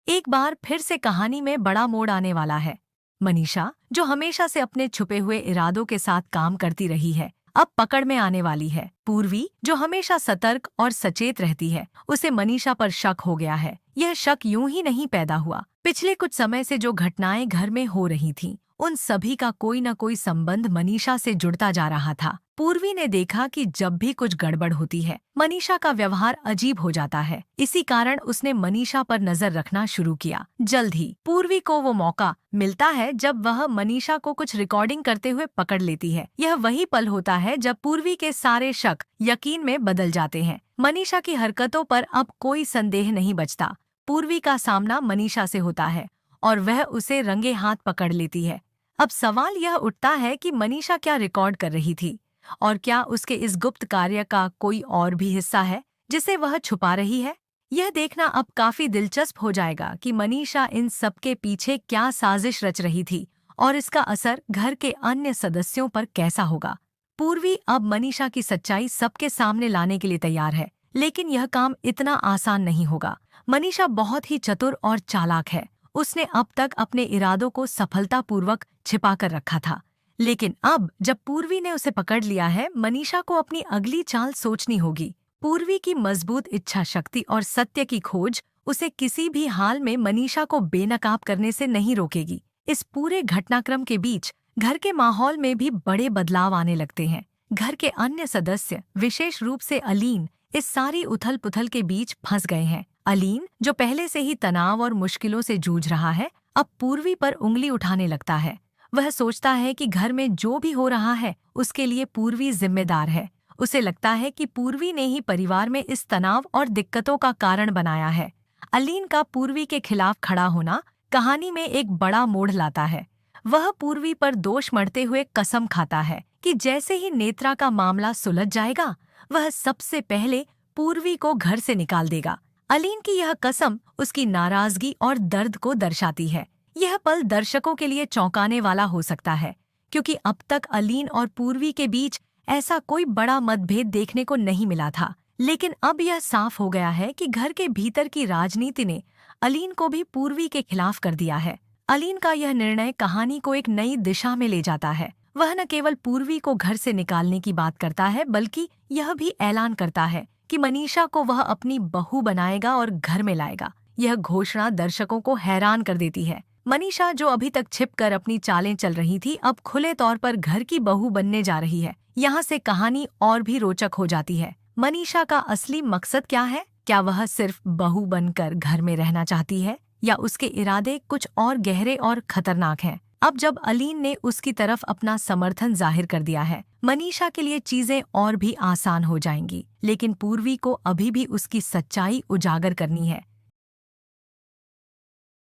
एक बार फिर से कहानी में बड़ा मोड़ आने वाला है। मनीषा, जो हमेशा से अपने छुपे हुए इरादों के साथ काम करती रही है, अब पकड़ में आने वाली है। पूर्वी, जो हमेशा सतर्क और सचेत रहती है, उसे मनीषा पर शक हो गया है। यह शक यूं ही नहीं पैदा हुआ। पिछले कुछ समय से जो घटनाएं घर में हो रही थीं, उन सभी का कोई न कोई संबंध मनीषा से जुड़ता जा रहा था। पूर्वी ने देखा कि जब भी कुछ गड़बड़ होती है, मनीषा का व्यवहार अजीब हो जाता है। इसी कारण उसने मनीषा पर नजर रखना शुरू किया। जल्द ही पूर्वी को वो मौका मिलता है जब वह मनीषा को कुछ रिकॉर्डिंग करते हुए पकड़ लेती है। यह वही पल होता है जब पूर्वी के सारे शक यकीन में बदल जाते हैं। मनीषा की हरकतों पर अब कोई संदेह नहीं बचता। पूर्वी का सामना मनीषा से होता है और वह उसे रंगे हाथ पकड़ लेती है। अब सवाल यह उठता है कि मनीषा क्या रिकॉर्ड कर रही थी, और क्या उसके इस गुप्त कार्य का कोई और भी हिस्सा है जिसे वह छुपा रही है। यह देखना अब काफी दिलचस्प हो जाएगा कि मनीषा इन सब के पीछे क्या साजिश रच रही थी और इसका असर घर के अन्य सदस्यों पर कैसा होगा। पूर्वी अब मनीषा की सच्चाई सबके सामने लाने के लिए तैयार है, लेकिन यह काम इतना आसान नहीं होगा। मनीषा बहुत ही चतुर और चालाक है। उसने अब तक अपने इरादों को सफलतापूर्वक छिपा कर रखा था, लेकिन अब जब पूर्वी ने उसे पकड़ लिया है, मनीषा को अपनी अगली चाल सोचनी होगी। पूर्वी की मजबूत इच्छा शक्ति और सत्य की खोज उसे किसी भी हाल में मनीषा को बेनकाब करने से नहीं रोकेगी। इस पूरे घटनाक्रम के बीच घर के माहौल में भी बड़े बदलाव आने लगते हैं। घर के अन्य सदस्य, विशेष रूप से अलीन, इस सारी उथल पुथल के बीच फंस गए हैं। अलीन, जो पहले से ही तनाव और मुश्किलों से जूझ रहा है, अब पूर्वी पर उंगली उठाने लगता है। वह सोचता है कि घर में जो भी हो रहा है उसके लिए पूर्वी जिम्मेदार है। उसे लगता है कि पूर्वी ने ही परिवार में इस तनाव और दिक्कतों का कारण बनाया है। अलीन का पूर्वी के खिलाफ खड़ा होना कहानी में एक बड़ा मोड़ लाता है। वह पूर्वी पर दोष मढ़ते हुए कसम खाता है कि जैसे ही नेत्रा का मामला सुलझ जाएगा, वह सबसे पहले पूर्वी को घर से निकाल देगा। अलीन की यह कसम उसकी नाराजगी और दर्द को दर्शाती है। यह पल दर्शकों के लिए चौंकाने वाला हो सकता है, क्योंकि अब तक अलीन और पूर्वी के बीच ऐसा कोई बड़ा मतभेद देखने को नहीं मिला था। लेकिन अब यह साफ हो गया है कि घर के भीतर की राजनीति ने अलीन को भी पूर्वी के खिलाफ कर दिया है। अलीन का यह निर्णय कहानी को एक नई दिशा में ले जाता है। वह न केवल पूर्वी को घर से निकालने की बात करता है, बल्कि यह भी ऐलान करता है कि मनीषा को वह अपनी बहू बनाएगा और घर में लाएगा। यह घोषणा दर्शकों को हैरान कर देती है। मनीषा, जो अभी तक छिपकर अपनी चालें चल रही थी, अब खुले तौर पर घर की बहू बनने जा रही है। यहाँ से कहानी और भी रोचक हो जाती है। मनीषा का असली मकसद क्या है? क्या वह सिर्फ बहू बनकर घर में रहना चाहती है, या उसके इरादे कुछ और गहरे और खतरनाक हैं? अब जब अलीन ने उसकी तरफ अपना समर्थन जाहिर कर दिया है, मनीषा के लिए चीजें और भी आसान हो जाएंगी। लेकिन पूर्वी को अभी भी उसकी सच्चाई उजागर करनी है।